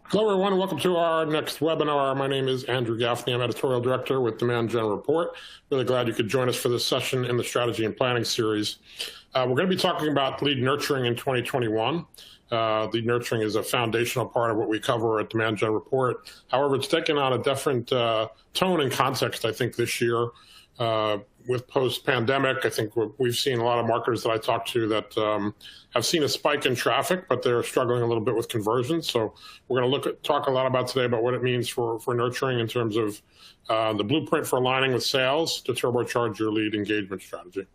Hello, everyone, and welcome to our next webinar. My name is Andrew Gaffney. I'm Editorial Director with Demand Gen Report. Really glad you could join us for this session in the Strategy and Planning series. We're going to be talking about lead nurturing in 2021. Lead nurturing is a foundational part of what we cover at Demand Gen Report. However, it's taken on a different tone and context, I think, this year. With post-pandemic, I think we've seen a lot of marketers that I talk to that have seen a spike in traffic, but they're struggling a little bit with conversion. So we're going to talk a lot about today about what it means for nurturing in terms of the blueprint for aligning with sales to turbocharge your lead engagement strategy.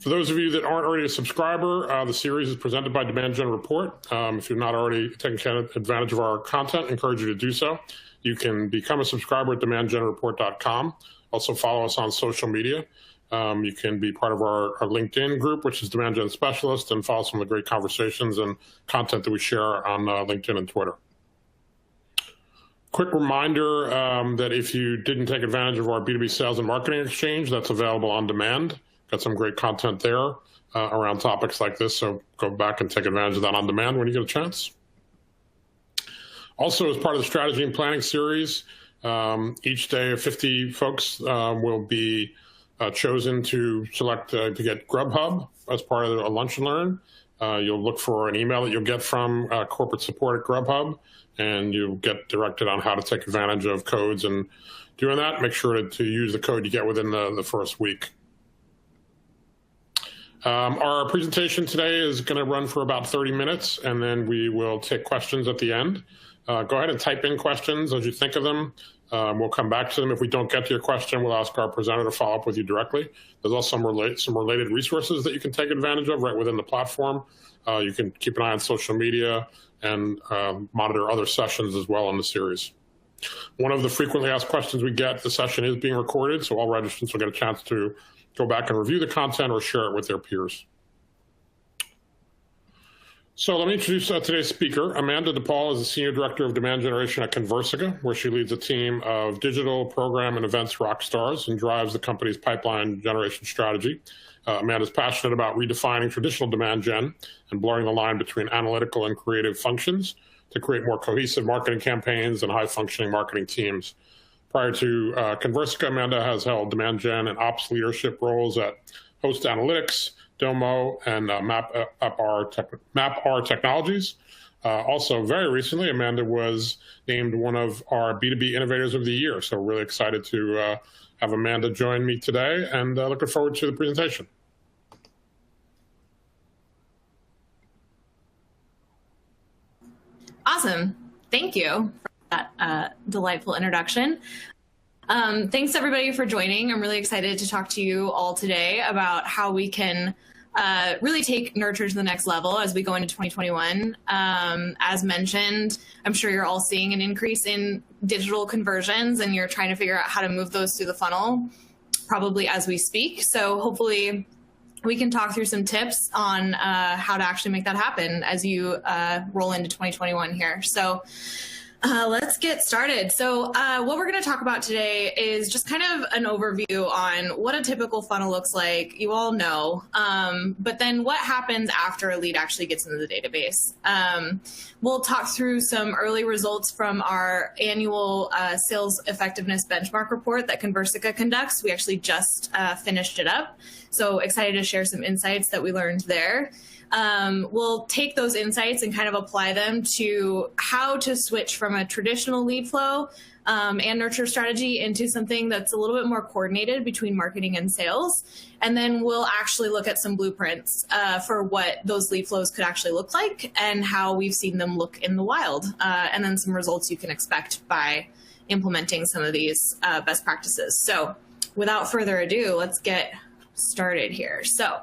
For those of you that aren't already a subscriber, the series is presented by Demand Gen Report. If you're not already taking advantage of our content, I encourage you to do so. You can become a subscriber at demandgenreport.com. Also follow us on social media. You can be part of our LinkedIn group, which is Demand Gen Specialist, and follow some of the great conversations and content that we share on LinkedIn and Twitter. Quick reminder that if you didn't take advantage of our B2B Sales and Marketing Exchange, that's available on demand. Got some great content there around topics like this, so go back and take advantage of that on demand when you get a chance. Also, as part of the Strategy and Planning series, each day 50 folks will be chosen to select to get Grubhub as part of a lunch and learn. You'll look for an email that you'll get from corporate support at Grubhub, and you'll get directed on how to take advantage of codes. And doing that, make sure to use the code you get within the first week. Our presentation today is going to run for about 30 minutes, and then we will take questions at the end. Go ahead and type in questions as you think of them. We'll come back to them. If we don't get to your question, we'll ask our presenter to follow up with you directly. There's also some related resources that you can take advantage of right within the platform. You can keep an eye on social media and monitor other sessions as well in the series. One of the frequently asked questions we get, the session is being recorded, so all registrants will get a chance to go back and review the content or share it with their peers. So let me introduce today's speaker. Amanda DePaul is the Senior Director of Demand Generation at Conversica, where she leads a team of digital program and events rock stars and drives the company's pipeline generation strategy. Amanda's passionate about redefining traditional demand gen and blurring the line between analytical and creative functions to create more cohesive marketing campaigns and high-functioning marketing teams. Prior to Conversica, Amanda has held demand gen and ops leadership roles at Host Analytics, Domo, and MapR Technologies. Also, very recently, Amanda was named one of our B2B Innovators of the Year. So really excited to have Amanda join me today, and looking forward to the presentation. Awesome. Thank you for that delightful introduction. Thanks everybody for joining. I'm really excited to talk to you all today about how we can really take nurture to the next level as we go into 2021. As mentioned, I'm sure you're all seeing an increase in digital conversions, and you're trying to figure out how to move those through the funnel probably as we speak. So hopefully we can talk through some tips on how to actually make that happen as you roll into 2021 here. So let's get started. So what we're going to talk about today is just kind of an overview on what a typical funnel looks like. You all know, but then what happens after a lead actually gets into the database. We'll talk through some early results from our annual sales effectiveness benchmark report that Conversica conducts. We actually just finished it up. So excited to share some insights that we learned there. We'll take those insights and kind of apply them to how to switch from a traditional lead flow and nurture strategy into something that's a little bit more coordinated between marketing and sales. And then we'll actually look at some blueprints for what those lead flows could actually look like and how we've seen them look in the wild, and then some results you can expect by implementing some of these best practices. So without further ado, let's get started here. So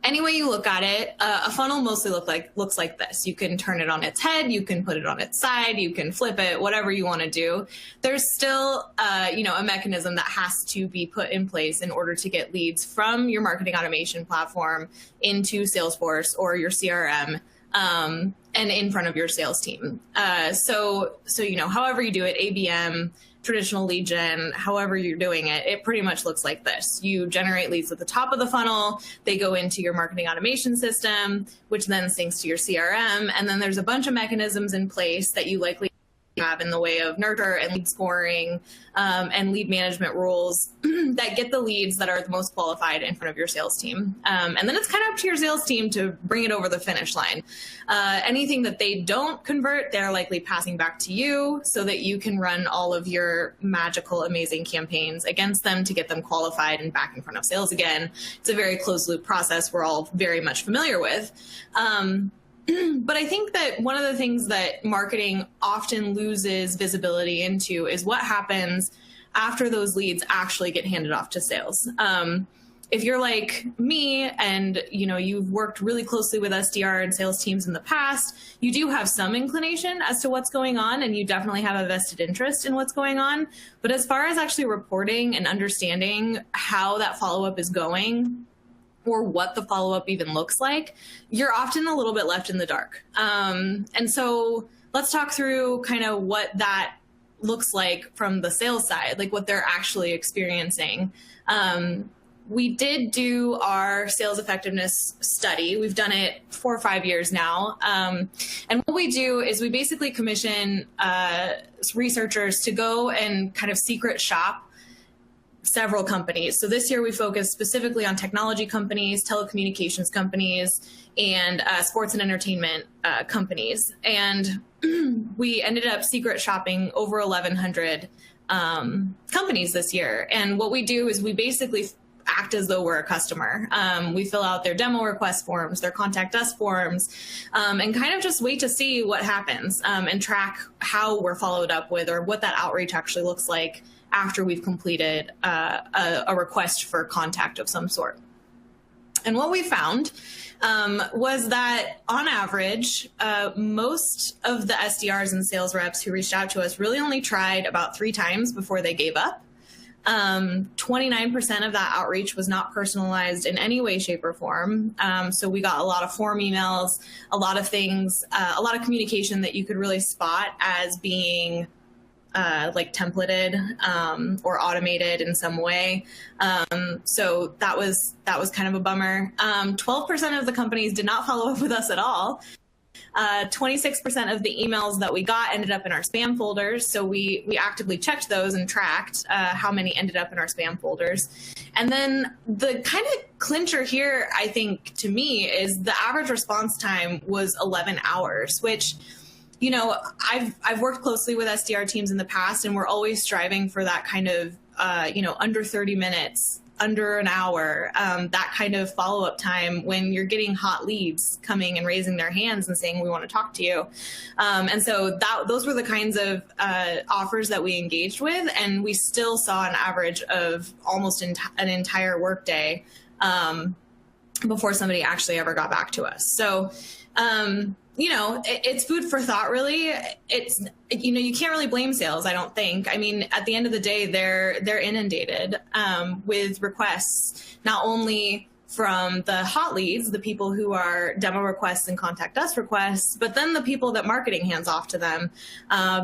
any way you look at it, a funnel mostly looks like this. You can turn it on its head, you can put it on its side, you can flip it, whatever you want to do. There's still, a mechanism that has to be put in place in order to get leads from your marketing automation platform into Salesforce or your CRM, and in front of your sales team. So however you do it, ABM, traditional lead gen, however you're doing it, it pretty much looks like this. You generate leads at the top of the funnel, they go into your marketing automation system, which then syncs to your CRM, and then there's a bunch of mechanisms in place that you likely have in the way of nurture and lead scoring and lead management rules that get the leads that are the most qualified in front of your sales team. And then it's kind of up to your sales team to bring it over the finish line. Anything that they don't convert, they're likely passing back to you so that you can run all of your magical, amazing campaigns against them to get them qualified and back in front of sales again. It's a very closed loop process we're all very much familiar with. But I think that one of the things that marketing often loses visibility into is what happens after those leads actually get handed off to sales. If you're like me and you've worked really closely with SDR and sales teams in the past, you do have some inclination as to what's going on, and you definitely have a vested interest in what's going on. But as far as actually reporting and understanding how that follow-up is going, or what the follow-up even looks like, you're often a little bit left in the dark. And so let's talk through kind of what that looks like from the sales side, like what they're actually experiencing. We did do our sales effectiveness study. We've done it 4 or 5 years now. And what we do is we basically commission researchers to go and kind of secret shop several companies. So this year we focused specifically on technology companies, telecommunications companies, and sports and entertainment companies. And we ended up secret shopping over 1,100 companies this year. And what we do is we basically act as though we're a customer. We fill out their demo request forms, their contact us forms, and kind of just wait to see what happens and track how we're followed up with or what that outreach actually looks like after we've completed a request for contact of some sort. And what we found was that on average, most of the SDRs and sales reps who reached out to us really only tried about 3 times before they gave up. 29% of that outreach was not personalized in any way, shape, or form. So we got a lot of form emails, a lot of things, a lot of communication that you could really spot as being like templated or automated in some way. So that was kind of a bummer. 12% of the companies did not follow up with us at all. 26% of the emails that we got ended up in our spam folders. So we actively checked those and tracked how many ended up in our spam folders. And then the kind of clincher here, I think, to me, is the average response time was 11 hours, which, I've worked closely with SDR teams in the past, and we're always striving for that kind of, under 30 minutes, under an hour, that kind of follow-up time when you're getting hot leads coming and raising their hands and saying, we want to talk to you. And so those were the kinds of offers that we engaged with, and we still saw an average of almost an entire workday before somebody actually ever got back to us. So, it's food for thought, really. It's, you can't really blame sales, I don't think. I mean, at the end of the day, they're inundated with requests, not only from the hot leads, the people who are demo requests and contact us requests, but then the people that marketing hands off to them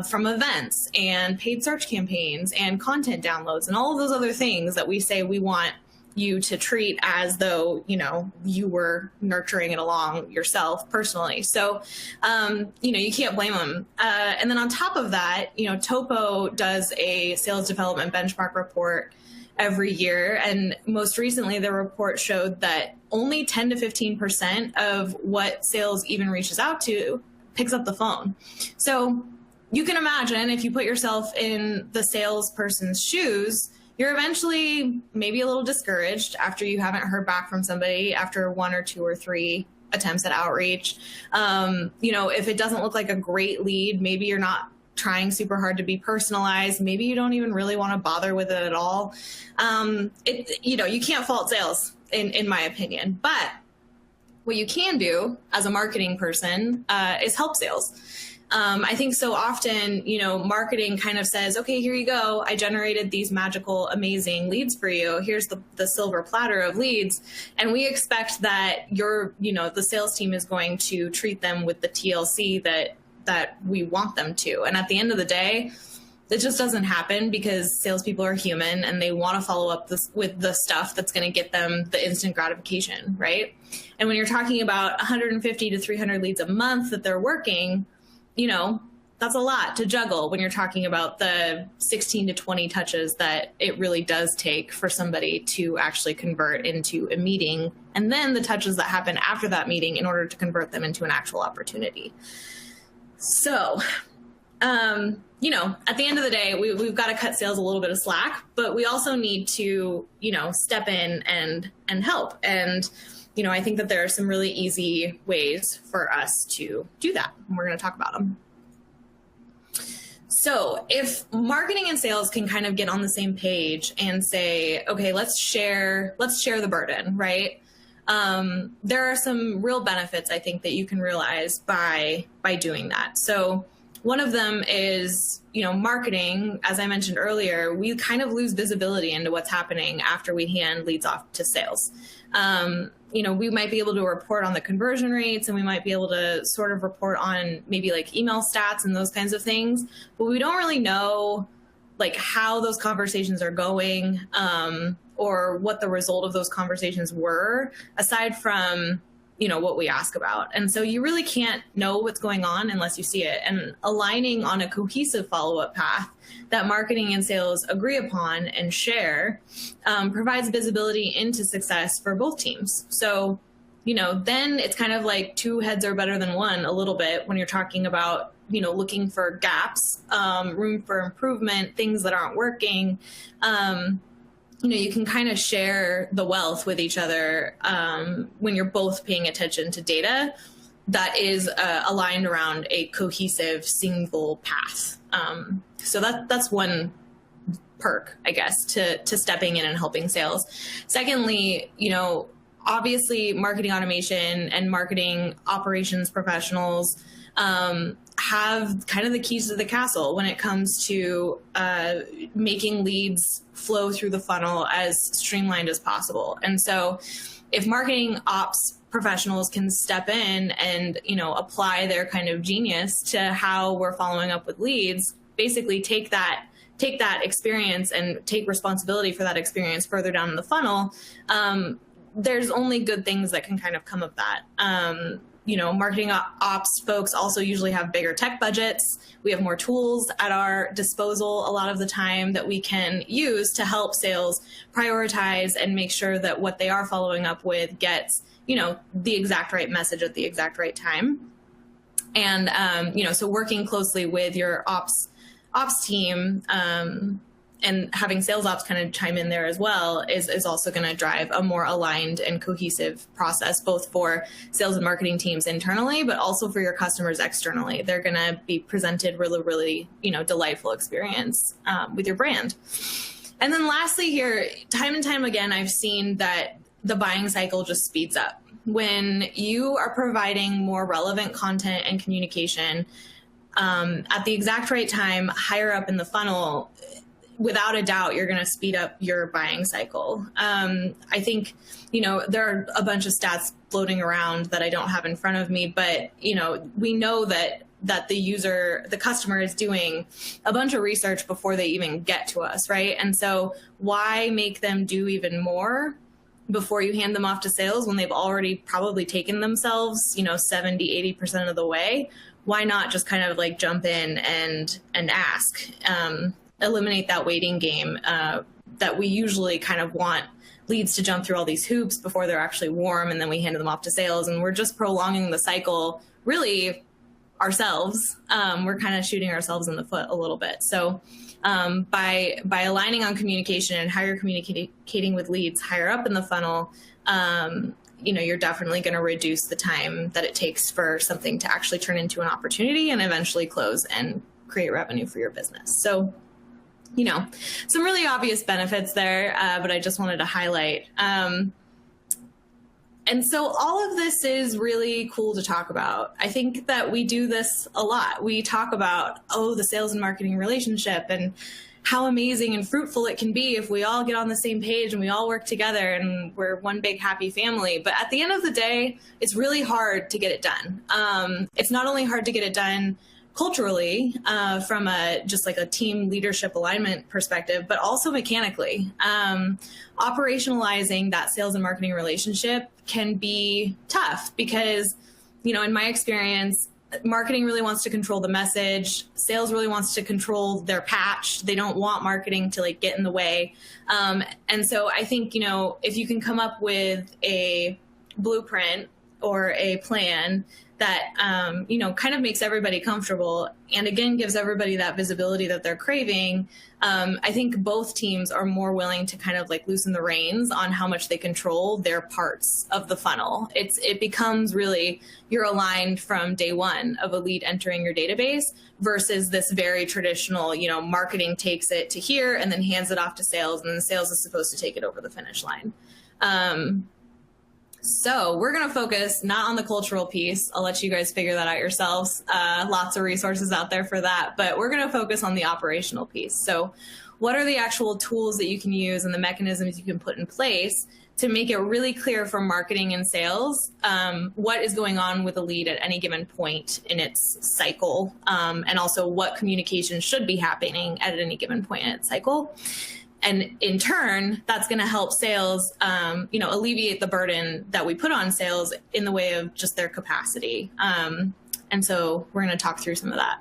from events and paid search campaigns and content downloads and all of those other things that we say we want you to treat as though, you were nurturing it along yourself personally. So, you can't blame them. And then on top of that, Topo does a sales development benchmark report every year. And most recently, the report showed that only 10 to 15% of what sales even reaches out to picks up the phone. So you can imagine if you put yourself in the salesperson's shoes, you're eventually maybe a little discouraged after you haven't heard back from somebody after 1 or 2 or 3 attempts at outreach. If it doesn't look like a great lead, maybe you're not trying super hard to be personalized. Maybe you don't even really want to bother with it at all. You can't fault sales in my opinion, but what you can do as a marketing person is help sales. I think so often, marketing kind of says, okay, here you go. I generated these magical, amazing leads for you. Here's the silver platter of leads. And we expect that the sales team is going to treat them with the TLC that we want them to. And at the end of the day, it just doesn't happen because salespeople are human and they want to follow up with the stuff that's going to get them the instant gratification, right? And when you're talking about 150 to 300 leads a month that they're working, that's a lot to juggle when you're talking about the 16 to 20 touches that it really does take for somebody to actually convert into a meeting, and then the touches that happen after that meeting in order to convert them into an actual opportunity. So, at the end of the day, we've got to cut sales a little bit of slack, but we also need to, step in and help. And, I think that there are some really easy ways for us to do that. And we're going to talk about them. So if marketing and sales can kind of get on the same page and say, okay, let's share the burden, right? There are some real benefits, I think, that you can realize by doing that. So one of them is, marketing. As I mentioned earlier, we kind of lose visibility into what's happening after we hand leads off to sales. We might be able to report on the conversion rates, and we might be able to sort of report on maybe like email stats and those kinds of things, but we don't really know like how those conversations are going, or what the result of those conversations were, aside from what we ask about. And so you really can't know what's going on unless you see it. And aligning on a cohesive follow-up path that marketing and sales agree upon and share provides visibility into success for both teams. So, then it's kind of like two heads are better than one a little bit when you're talking about, looking for gaps, room for improvement, things that aren't working. You can kind of share the wealth with each other when you're both paying attention to data that is aligned around a cohesive single path. So that's one perk, I guess, to stepping in and helping sales. Secondly, obviously marketing automation and marketing operations professionals have kind of the keys to the castle when it comes to making leads flow through the funnel as streamlined as possible. And so if marketing ops professionals can step in and, apply their kind of genius to how we're following up with leads, basically take that experience and take responsibility for that experience further down in the funnel, there's only good things that can kind of come of that. Marketing ops folks also usually have bigger tech budgets. We have more tools at our disposal a lot of the time that we can use to help sales prioritize and make sure that what they are following up with gets, the exact right message at the exact right time. And, so working closely with your ops team, and having sales ops kind of chime in there as well is also going to drive a more aligned and cohesive process, both for sales and marketing teams internally, but also for your customers externally. They're going to be presented really, really, delightful experience with your brand. And then lastly here, time and time again, I've seen that the buying cycle just speeds up. When you are providing more relevant content and communication at the exact right time, higher up in the funnel, without a doubt, you're going to speed up your buying cycle. I think, there are a bunch of stats floating around that I don't have in front of me, but, we know that the customer is doing a bunch of research before they even get to us, right? And so why make them do even more before you hand them off to sales when they've already probably taken themselves, 70, 80% of the way? Why not just kind of like jump in and ask? Eliminate that waiting game that we usually kind of want leads to jump through all these hoops before they're actually warm, and then we hand them off to sales, and we're just prolonging the cycle really ourselves. We're kind of shooting ourselves in the foot a little bit. So by aligning on communication and how you're communicating with leads higher up in the funnel, you're definitely going to reduce the time that it takes for something to actually turn into an opportunity and eventually close and create revenue for your business. So some really obvious benefits there, but I just wanted to highlight. And so all of this is really cool to talk about. I think that we do this a lot. We talk about, the sales and marketing relationship and how amazing and fruitful it can be if we all get on the same page and we all work together and we're one big happy family. But at the end of the day, it's really hard to get it done. It's not only hard to get it done culturally, from just like a team leadership alignment perspective, but also mechanically. Operationalizing that sales and marketing relationship can be tough because, in my experience, marketing really wants to control the message. Sales really wants to control their patch. They don't want marketing to like get in the way. And so I think, if you can come up with a blueprint or a plan that, kind of makes everybody comfortable and again, gives everybody that visibility that they're craving, I think both teams are more willing to kind of like loosen the reins on how much they control their parts of the funnel. It becomes really, you're aligned from day one of a lead entering your database versus this very traditional, marketing takes it to here and then hands it off to sales, and then sales is supposed to take it over the finish line. So we're going to focus not on the cultural piece. I'll let you guys figure that out yourselves. Lots of resources out there for that, but we're going to focus on the operational piece. So what are the actual tools that you can use and the mechanisms you can put in place to make it really clear for marketing and sales what is going on with a lead at any given point in its cycle, and also what communication should be happening at any given point in its cycle. And in turn, that's going to help sales, alleviate the burden that we put on sales in the way of just their capacity. And so we're going to talk through some of that.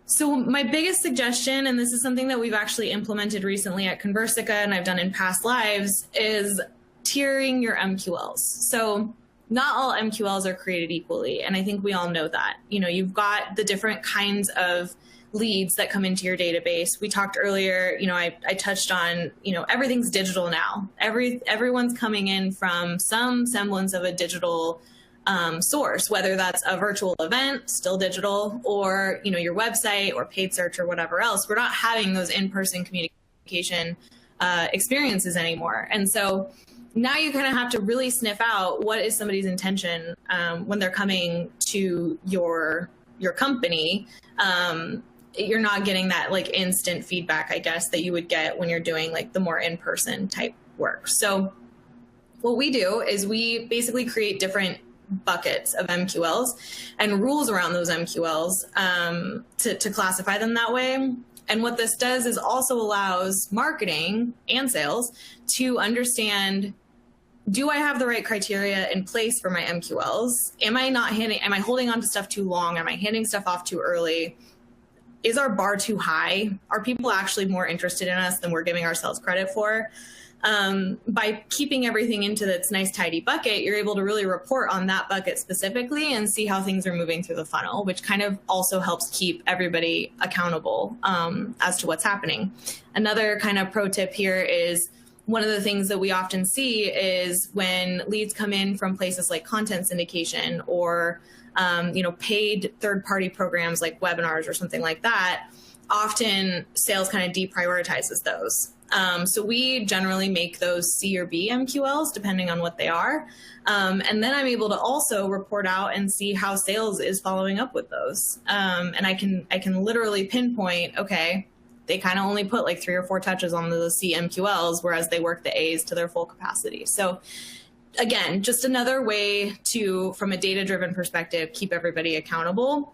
So my biggest suggestion, and this is something that we've actually implemented recently at Conversica and I've done in past lives, is tiering your MQLs. So not all MQLs are created equally. And I think we all know that. You've got the different kinds of leads that come into your database. We talked earlier, I touched on, everything's digital now. Everyone's coming in from some semblance of a digital source, whether that's a virtual event, still digital, or, your website or paid search or whatever else. We're not having those in-person communication experiences anymore. And so now you kind of have to really sniff out what is somebody's intention when they're coming to your company. You're not getting that like instant feedback, I guess, that you would get when you're doing like the more in-person type work. So what we do is we basically create different buckets of MQLs and rules around those MQLs to classify them that way. And what this does is also allows marketing and sales to understand, do I have the right criteria in place for my MQLs? Am I holding on to stuff too long? Am I handing stuff off too early? Is our bar too high? Are people actually more interested in us than we're giving ourselves credit for? By keeping everything into this nice tidy bucket, you're able to really report on that bucket specifically and see how things are moving through the funnel, which kind of also helps keep everybody accountable as to what's happening. Another kind of pro tip here is, one of the things that we often see is when leads come in from places like content syndication or paid third-party programs like webinars or something like that, often sales kind of deprioritizes those. So we generally make those C or B MQLs depending on what they are. And then I'm able to also report out and see how sales is following up with those. And I can literally pinpoint, okay, they kind of only put like 3 or 4 touches on the C MQLs, whereas they work the A's to their full capacity. So again, just another way to, from a data-driven perspective, keep everybody accountable,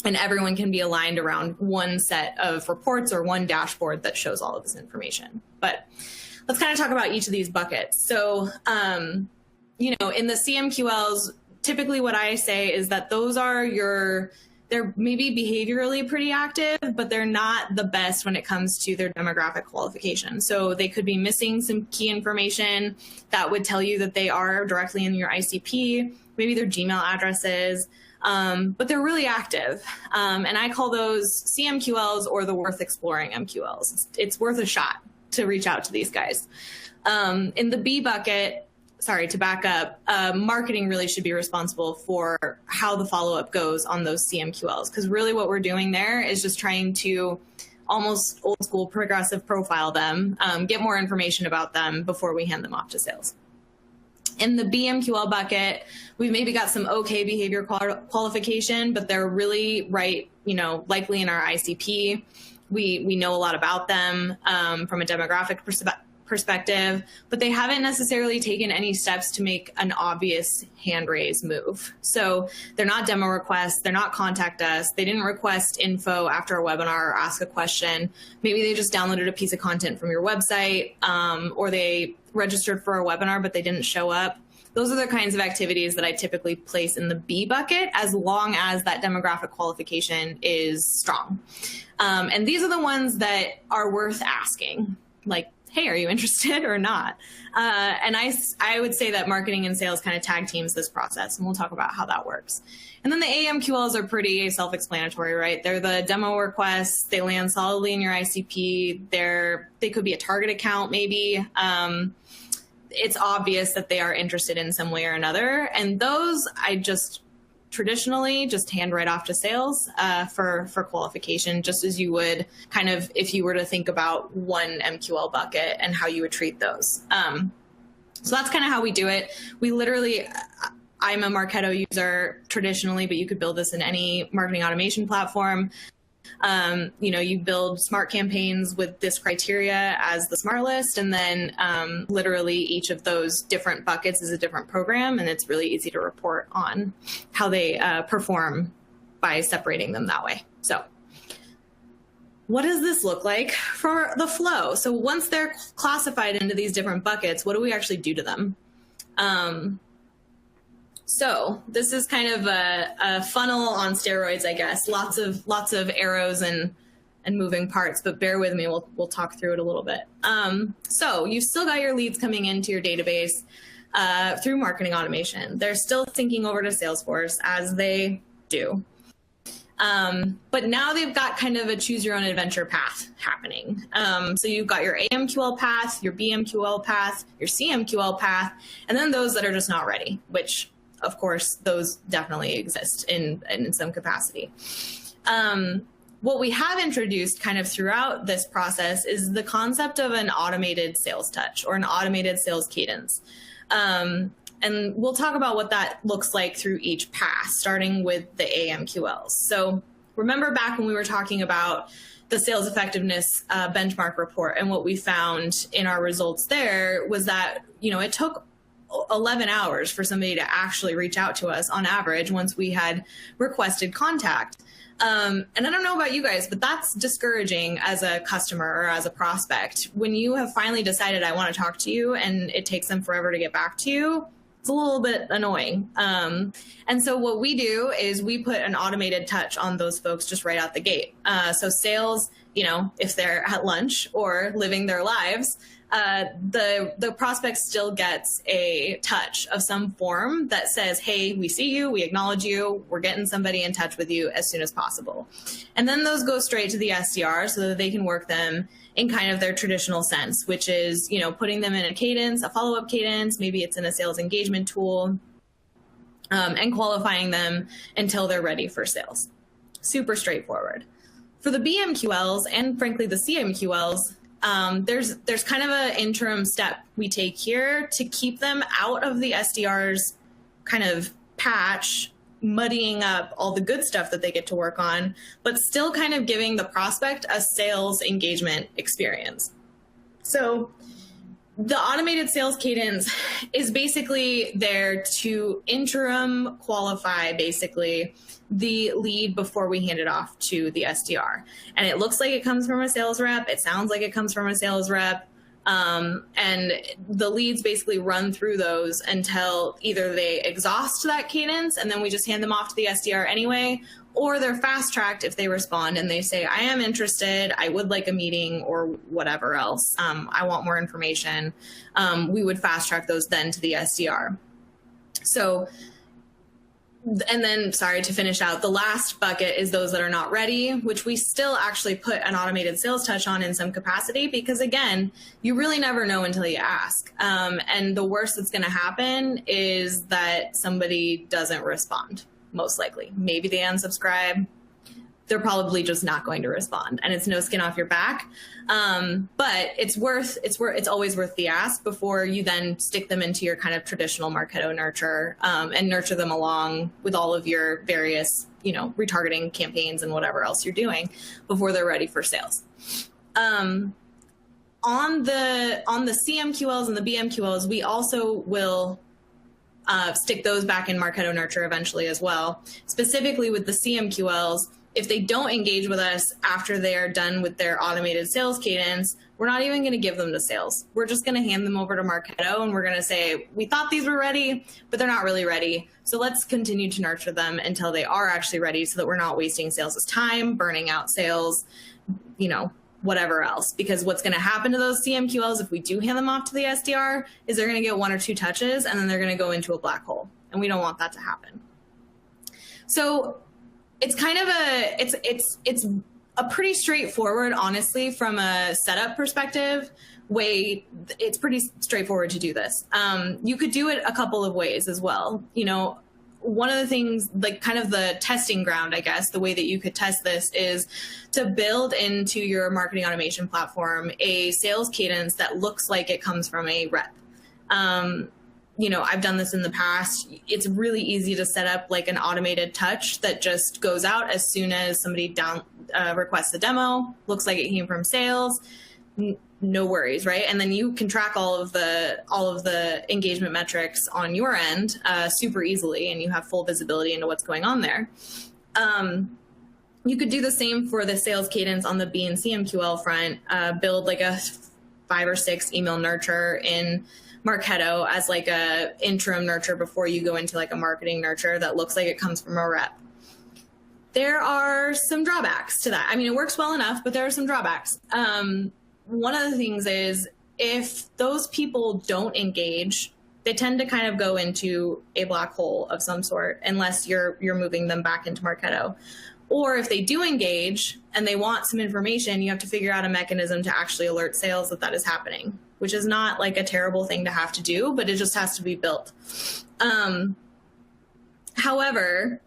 and everyone can be aligned around one set of reports or one dashboard that shows all of this information. But let's kind of talk about each of these buckets. So, in the CMQLs, typically what I say is that those are they're maybe behaviorally pretty active, but they're not the best when it comes to their demographic qualification. So they could be missing some key information that would tell you that they are directly in your ICP, maybe their Gmail addresses, but they're really active. And I call those CMQLs or the worth exploring MQLs. It's worth a shot to reach out to these guys. In the B bucket, sorry, to back up, marketing really should be responsible for how the follow-up goes on those CMQLs, because really what we're doing there is just trying to almost old school progressive profile them, get more information about them before we hand them off to sales. In the BMQL bucket, we've maybe got some okay behavior qualification, but they're really likely in our ICP. We know a lot about them from a demographic perspective, but they haven't necessarily taken any steps to make an obvious hand raise move. So they're not demo requests, they're not contact us, they didn't request info after a webinar or ask a question. Maybe they just downloaded a piece of content from your website, or they registered for a webinar, but they didn't show up. Those are the kinds of activities that I typically place in the B bucket, as long as that demographic qualification is strong. And these are the ones that are worth asking, like, hey, are you interested or not? And I would say that marketing and sales kind of tag teams this process, and we'll talk about how that works. And then the AMQLs are pretty self-explanatory, right? They're the demo requests. They land solidly in your ICP. They could be a target account, maybe. It's obvious that they are interested in some way or another. And those I just traditionally just hand right off to sales for qualification, just as you would kind of if you were to think about one MQL bucket and how you would treat those. So that's kind of how we do it. We literally, I'm a Marketo user traditionally, but you could build this in any marketing automation platform. You build smart campaigns with this criteria as the smart list, and then literally each of those different buckets is a different program, and it's really easy to report on how they perform by separating them that way. So what does this look like for the flow? So once they're classified into these different buckets, what do we actually do to them? So this is kind of a funnel on steroids, I guess. Lots of arrows and moving parts, but bear with me. We'll talk through it a little bit. So you've still got your leads coming into your database through marketing automation. They're still syncing over to Salesforce, as they do. But now they've got kind of a choose your own adventure path happening. So you've got your AMQL path, your BMQL path, your CMQL path, and then those that are just not ready, which of course, those definitely exist in some capacity. What we have introduced kind of throughout this process is the concept of an automated sales touch or an automated sales cadence. And we'll talk about what that looks like through each pass, starting with the AMQLs. So remember back when we were talking about the sales effectiveness benchmark report, and what we found in our results there was that, it took 11 hours for somebody to actually reach out to us on average once we had requested contact. And I don't know about you guys, but that's discouraging as a customer or as a prospect. When you have finally decided I want to talk to you and it takes them forever to get back to you, it's a little bit annoying. And so what we do is we put an automated touch on those folks just right out the gate. So sales, if they're at lunch or living their lives, the prospect still gets a touch of some form that says, hey, we see you, we acknowledge you, we're getting somebody in touch with you as soon as possible. And then those go straight to the SDR so that they can work them in kind of their traditional sense, which is, putting them in a cadence, a follow-up cadence, maybe it's in a sales engagement tool, and qualifying them until they're ready for sales. Super straightforward. For the BMQLs and frankly the CMQLs, there's kind of an interim step we take here to keep them out of the SDR's kind of patch, muddying up all the good stuff that they get to work on, but still kind of giving the prospect a sales engagement experience. So the automated sales cadence is basically there to interim qualify basically the lead before we hand it off to the SDR. And it looks like it comes from a sales rep. It sounds like it comes from a sales rep. And the leads basically run through those until either they exhaust that cadence and then we just hand them off to the SDR anyway, or they're fast-tracked if they respond and they say, I am interested, I would like a meeting or whatever else. I want more information. We would fast-track those then to the SDR. So, and then, sorry, to finish out, the last bucket is those that are not ready, which we still actually put an automated sales touch on in some capacity because, again, you really never know until you ask. And the worst that's going to happen is that somebody doesn't respond, most likely. Maybe they unsubscribe. They're probably just not going to respond, and it's no skin off your back. But it's always worth the ask before you then stick them into your kind of traditional Marketo nurture, and nurture them along with all of your various, retargeting campaigns and whatever else you're doing before they're ready for sales. on the CMQLs and the BMQLs, we also will stick those back in Marketo Nurture eventually as well. Specifically with the CMQLs, if they don't engage with us after they are done with their automated sales cadence, we're not even going to give them to sales. We're just going to hand them over to Marketo, and we're going to say, we thought these were ready, but they're not really ready. So let's continue to nurture them until they are actually ready, so that we're not wasting sales' time, burning out sales, whatever else. Because what's going to happen to those CMQLs if we do hand them off to the SDR is they're going to get 1 or 2 touches, and then they're going to go into a black hole. And we don't want that to happen. So it's kind of it's a pretty straightforward, honestly, from a setup perspective way. It's pretty straightforward to do this. You could do it a couple of ways as well. One of the things, like kind of the testing ground, I guess, the way that you could test this is to build into your marketing automation platform a sales cadence that looks like it comes from a rep. I've done this in the past. It's really easy to set up like an automated touch that just goes out as soon as somebody requests a demo, looks like it came from sales. No worries, right? And then you can track all of the engagement metrics on your end super easily, and you have full visibility into what's going on there. You could do the same for the sales cadence on the B and CMQL front. Build like a 5 or 6 email nurture in Marketo as like a interim nurture before you go into like a marketing nurture that looks like it comes from a rep. There are some drawbacks to that. I mean, it works well enough, but there are some drawbacks. One of the things is if those people don't engage, they tend to kind of go into a black hole of some sort unless you're moving them back into Marketo. Or if they do engage and they want some information, you have to figure out a mechanism to actually alert sales that that is happening, which is not like a terrible thing to have to do, but it just has to be built. However,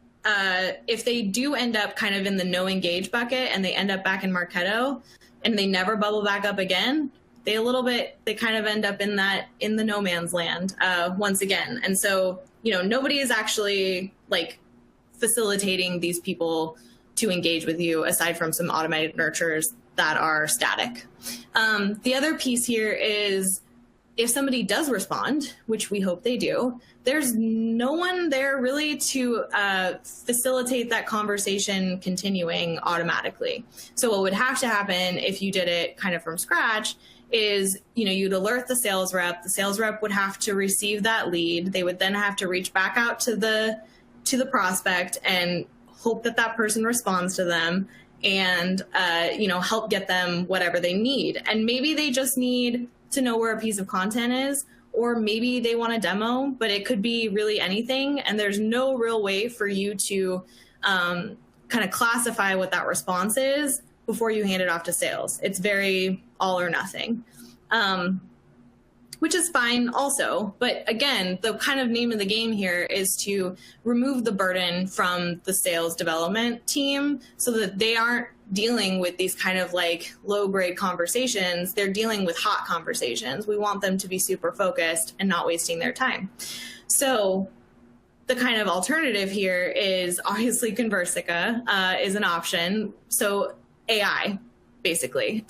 if they do end up kind of in the no engage bucket and they end up back in Marketo and they never bubble back up again, they kind of end up in the no man's land once again. And so, nobody is actually like facilitating these people to engage with you aside from some automated nurtures that are static. The other piece here is if somebody does respond, which we hope they do, there's no one there really to facilitate that conversation continuing automatically. So what would have to happen if you did it kind of from scratch is, you'd alert the sales rep. The sales rep would have to receive that lead. They would then have to reach back out to the prospect and hope that that person responds to them and, help get them whatever they need. And maybe they just need to know where a piece of content is, or maybe they want a demo, but it could be really anything. And there's no real way for you to kind of classify what that response is before you hand it off to sales. It's very all or nothing, which is fine also. But again, the kind of name of the game here is to remove the burden from the sales development team so that they aren't dealing with these kind of like low grade conversations. They're dealing with hot conversations. We want them to be super focused and not wasting their time. So the kind of alternative here is obviously Conversica is an option. So AI, basically.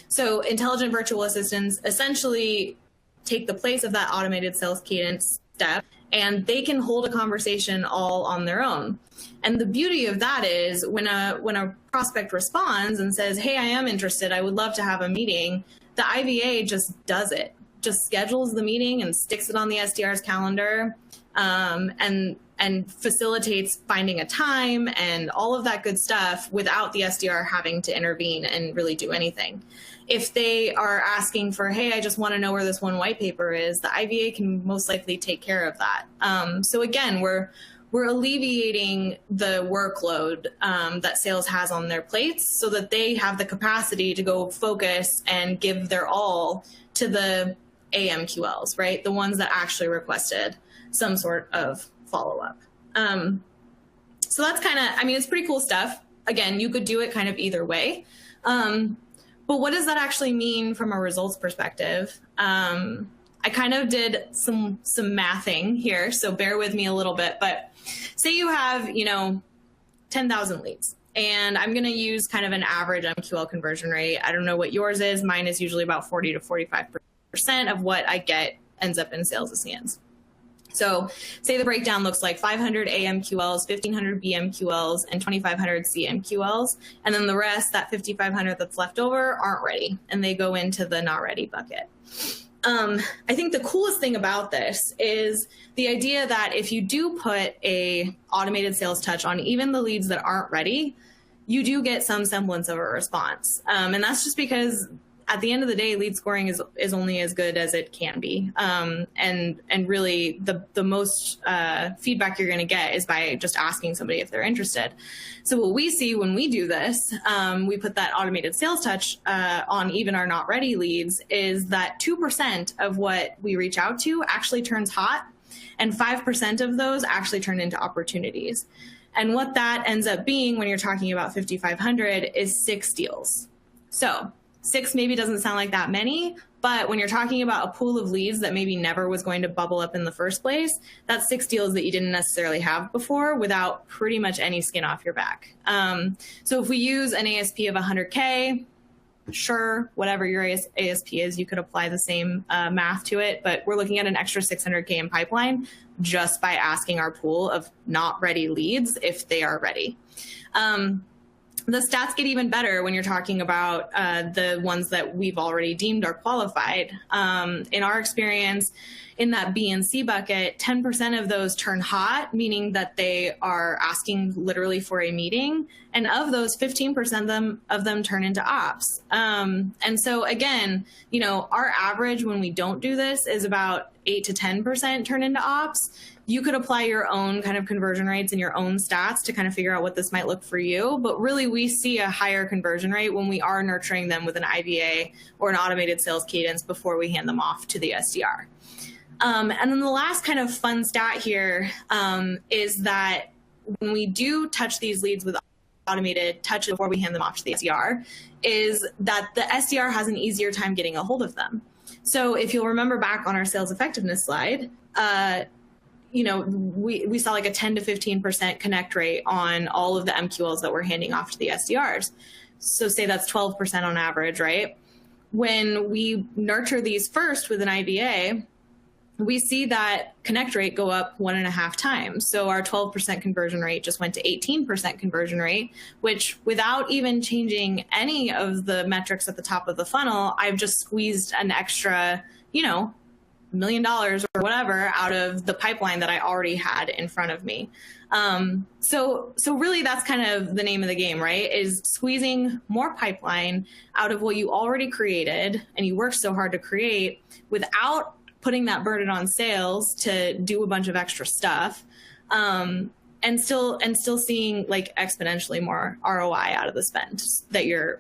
So intelligent virtual assistants essentially take the place of that automated sales cadence step, and they can hold a conversation all on their own. And the beauty of that is when a prospect responds and says, hey, I am interested, I would love to have a meeting, the IVA just does it, just schedules the meeting and sticks it on the SDR's calendar, and facilitates finding a time and all of that good stuff without the SDR having to intervene and really do anything. If they are asking for, hey, I just want to know where this one white paper is, the IVA can most likely take care of that. So again, we're alleviating the workload that sales has on their plates so that they have the capacity to go focus and give their all to the AMQLs, right? The ones that actually requested some sort of follow-up. So that's kind of, it's pretty cool stuff. Again, you could do it kind of either way. But what does that actually mean from a results perspective? I kind of did some mathing here, so bear with me a little bit. But say you have, 10,000 leads and I'm going to use kind of an average MQL conversion rate. I don't know what yours is. Mine is usually about 40 to 45% of what I get ends up in sales as hands. So say the breakdown looks like 500 AMQLs, 1,500 BMQLs, and 2,500 CMQLs. And then the rest, that 5,500 that's left over, aren't ready, and they go into the not ready bucket. I think the coolest thing about this is the idea that if you do put a automated sales touch on even the leads that aren't ready, you do get some semblance of a response. And that's just because at the end of the day, lead scoring is only as good as it can be. And really the most feedback you're going to get is by just asking somebody if they're interested. So what we see when we do this, we put that automated sales touch on even our not ready leads, is that 2% of what we reach out to actually turns hot, and 5% of those actually turn into opportunities. And what that ends up being when you're talking about 5,500 is 6 deals. So 6 maybe doesn't sound like that many, but when you're talking about a pool of leads that maybe never was going to bubble up in the first place, that's 6 deals that you didn't necessarily have before without pretty much any skin off your back. So if we use an ASP of 100K, sure, whatever your ASP is, you could apply the same math to it, but we're looking at an extra 600K in pipeline just by asking our pool of not ready leads if they are ready. The stats get even better when you're talking about the ones that we've already deemed are qualified. In our experience, in that B and C bucket, 10% of those turn hot, meaning that they are asking literally for a meeting. And of those, 15% of them turn into ops. And so again, you know, our average when we don't do this is about 8 to 10% turn into ops. You could apply your own kind of conversion rates and your own stats to kind of figure out what this might look for you. But really, we see a higher conversion rate when we are nurturing them with an IVA or an automated sales cadence before we hand them off to the SDR. And then the last kind of fun stat here is that when we do touch these leads with automated touches before we hand them off to the SDR, is that the SDR has an easier time getting a hold of them. So if you'll remember back on our sales effectiveness slide, you know, we saw like a 10 to 15% connect rate on all of the MQLs that we're handing off to the SDRs. So say that's 12% on average, right? When we nurture these first with an IVA, we see that connect rate go up 1.5 times. So our 12% conversion rate just went to 18% conversion rate, which without even changing any of the metrics at the top of the funnel, I've just squeezed an extra, you know, $1 million or whatever out of the pipeline that I already had in front of me. So really that's kind of the name of the game, right? Is squeezing more pipeline out of what you already created and you worked so hard to create without putting that burden on sales to do a bunch of extra stuff, and still seeing like exponentially more ROI out of the spend that you're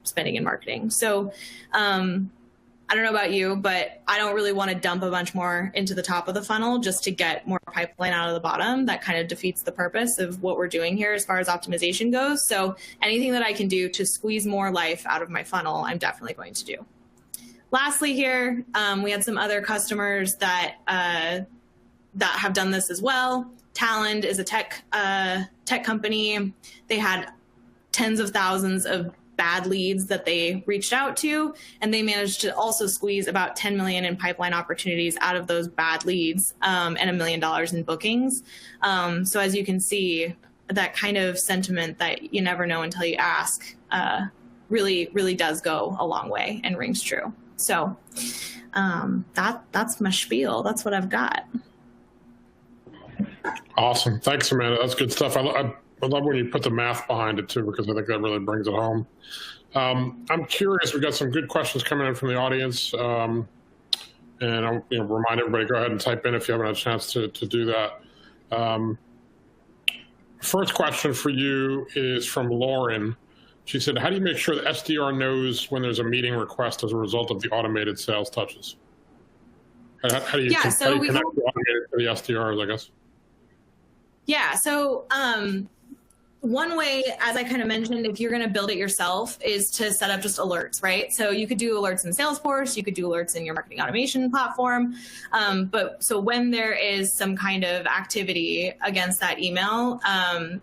spending in marketing. So I don't know about you, but I don't really want to dump a bunch more into the top of the funnel just to get more pipeline out of the bottom. That kind of defeats the purpose of what we're doing here as far as optimization goes. So anything that I can do to squeeze more life out of my funnel, I'm definitely going to do. Lastly here, we had some other customers that have done this as well. Talend is a tech company. They had tens of thousands of bad leads that they reached out to, and they managed to also squeeze about 10 million in pipeline opportunities out of those bad leads, and $1 million in bookings. So as you can see, that kind of sentiment that you never know until you ask really does go a long way and rings true. So that's my spiel. That's what I've got. Awesome. Thanks, Amanda. That's good stuff. I love when you put the math behind it too, because I think that really brings it home. I'm curious, we've got some good questions coming in from the audience. And I'll remind everybody, go ahead and type in if you haven't had a chance to do that. First question for you is from Lauren. She said, how do you make sure the SDR knows when there's a meeting request as a result of the automated sales touches? How do you connect the automated to the SDRs, I guess? Yeah, so one way, as I kind of mentioned, if you're going to build it yourself, is to set up just alerts, right? So you could do alerts in Salesforce, you could do alerts in your marketing automation platform. But so when there is some kind of activity against that email,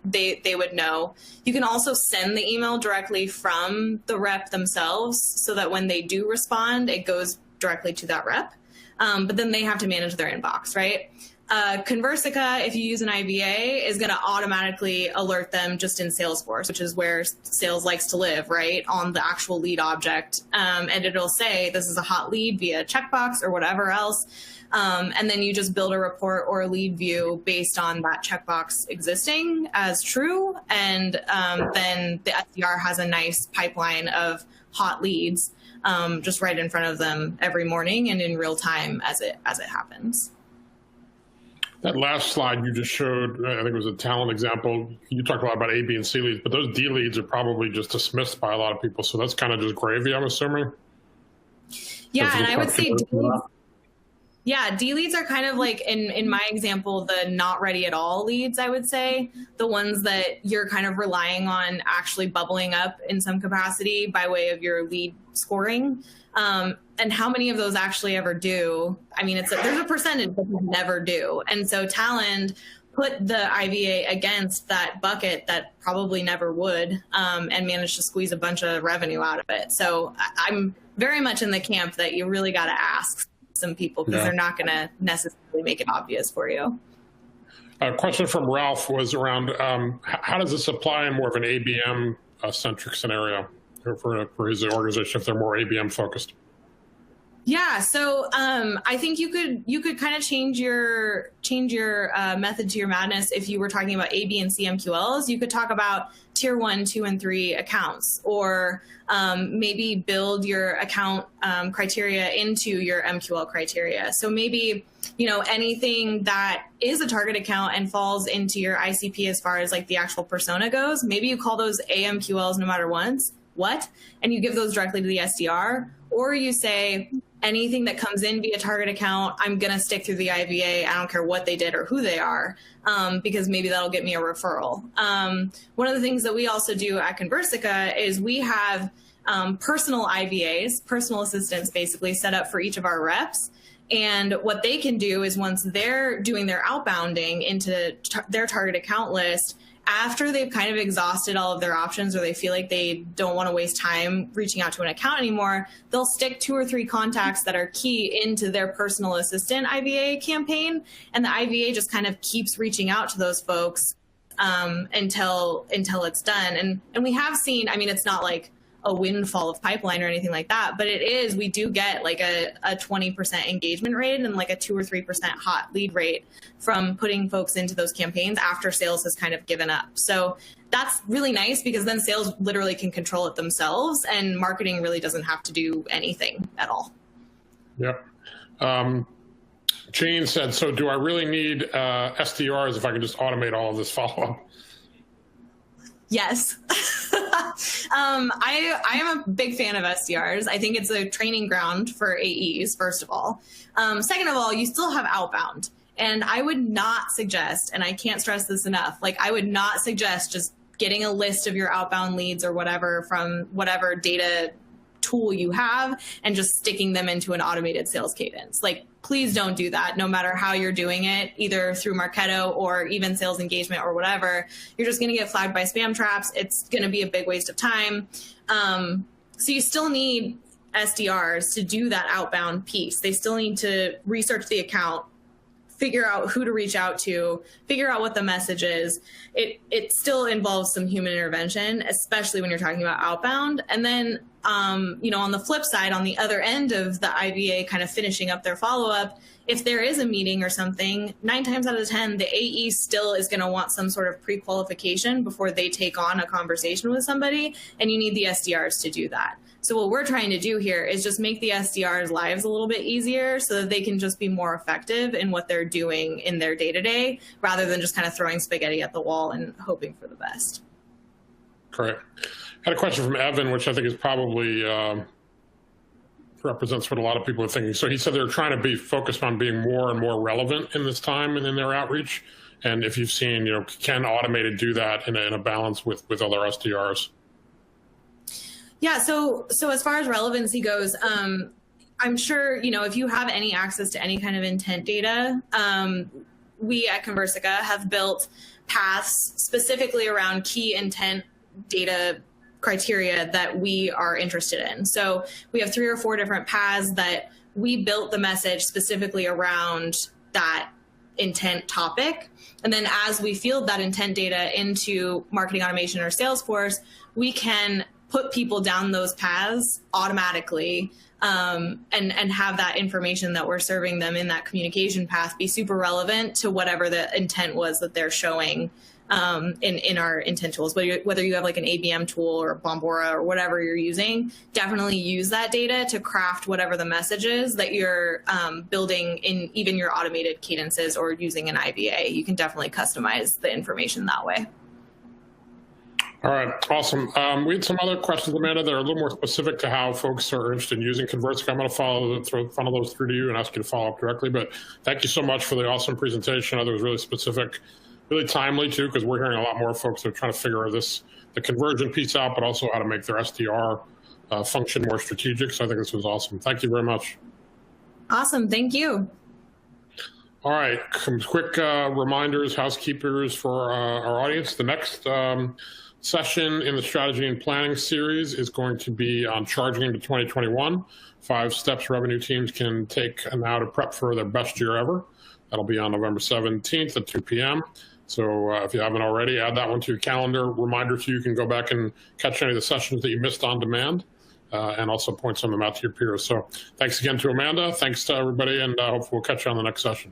they would know. You can also send the email directly from the rep themselves so that when they do respond, it goes directly to that rep. But then they have to manage their inbox, right? Conversica, if you use an IVA, is going to automatically alert them just in Salesforce, which is where sales likes to live, right, on the actual lead object. And it'll say this is a hot lead via checkbox or whatever else. And then you just build a report or a lead view based on that checkbox existing as true. And then the SDR has a nice pipeline of hot leads just right in front of them every morning and in real time as it happens. That last slide you just showed, I think it was a talent example. You talked a lot about A, B, and C leads, but those D leads are probably just dismissed by a lot of people. So that's kind of just gravy, I'm assuming. Yeah, and I would say D leads are kind of like, in my example, the not ready at all leads, I would say. The ones that you're kind of relying on actually bubbling up in some capacity by way of your lead scoring. And how many of those actually ever do? I mean, there's a percentage that never do. And so Talend put the IVA against that bucket that probably never would, and managed to squeeze a bunch of revenue out of it. So I'm very much in the camp that you really got to ask some people because they're not going to necessarily make it obvious for you. A question from Ralph was around how does this apply in more of an ABM centric scenario for his organization if they're more ABM focused? Yeah, so I think you could kind of change your method to your madness if you were talking about A, B, and C MQLs. You could talk about tier 1, 2, and 3 accounts, or maybe build your account criteria into your MQL criteria. So maybe, anything that is a target account and falls into your ICP as far as like the actual persona goes, maybe you call those AMQLs no matter what, and you give those directly to the SDR, or you say, anything that comes in via target account, I'm going to stick through the IVA. I don't care what they did or who they are, because maybe that'll get me a referral. One of the things that we also do at Conversica is we have personal IVAs, personal assistants basically set up for each of our reps. And what they can do is once they're doing their outbounding into their target account list, after they've kind of exhausted all of their options or they feel like they don't want to waste time reaching out to an account anymore, they'll stick 2 or 3 contacts that are key into their personal assistant IVA campaign. And the IVA just kind of keeps reaching out to those folks until it's done. And we have seen, I mean, it's not like a windfall of pipeline or anything like that, but we do get like a 20% engagement rate and like a 2 or 3% hot lead rate from putting folks into those campaigns after sales has kind of given up. So that's really nice because then sales literally can control it themselves and marketing really doesn't have to do anything at all. Yep. Jane said, so do I really need SDRs if I can just automate all of this follow-up? Yes. I am a big fan of SDRs. I think it's a training ground for AEs, first of all. Second of all, you still have outbound. And I would not suggest, and I can't stress this enough, like I would not suggest just getting a list of your outbound leads or whatever from whatever data tool you have and just sticking them into an automated sales cadence. Like, please don't do that, no matter how you're doing it, either through Marketo or even sales engagement or whatever. You're just going to get flagged by spam traps. It's going to be a big waste of time. So you still need SDRs to do that outbound piece. They still need to research the account, figure out who to reach out to, figure out what the message is. It still involves some human intervention, especially when you're talking about outbound. And then, on the flip side, on the other end of the IVA kind of finishing up their follow-up, if there is a meeting or something, 9 times out of 10, the AE still is going to want some sort of pre-qualification before they take on a conversation with somebody, and you need the SDRs to do that. So what we're trying to do here is just make the SDRs' lives a little bit easier so that they can just be more effective in what they're doing in their day-to-day rather than just kind of throwing spaghetti at the wall and hoping for the best. Correct. I had a question from Evan, which I think is probably represents what a lot of people are thinking. So he said they're trying to be focused on being more and more relevant in this time and in their outreach. and if you've seen, can automated do that in a balance with other SDRs? Yeah, so as far as relevancy goes, I'm sure, if you have any access to any kind of intent data, we at Conversica have built paths specifically around key intent data criteria that we are interested in. So we have 3 or 4 different paths that we built the message specifically around that intent topic. And then as we field that intent data into marketing automation or Salesforce, we can put people down those paths automatically, and have that information that we're serving them in that communication path be super relevant to whatever the intent was that they're showing in our intent tools. Whether you have like an ABM tool or Bombora or whatever you're using, definitely use that data to craft whatever the message is that you're building in even your automated cadences or using an IVA. You can definitely customize the information that way. All right, awesome. We had some other questions, Amanda, that are a little more specific to how folks are interested in using Conversica. I'm going to funnel those through to you and ask you to follow up directly. But thank you so much for the awesome presentation. I thought it was really specific, really timely too, because we're hearing a lot more folks that are trying to figure the conversion piece out, but also how to make their SDR function more strategic. So I think this was awesome. Thank you very much. Awesome, thank you. All right, some quick reminders, housekeepers for our audience. The next session in the strategy and planning series is going to be on charging into 2021. 5 steps revenue teams can take now to prep for their best year ever. That'll be on November 17th at 2 p.m. So if you haven't already, add that one to your calendar. Reminder to you can go back and catch any of the sessions that you missed on demand, and also point some of them out to your peers. So thanks again to Amanda. Thanks to everybody, and hopefully we'll catch you on the next session.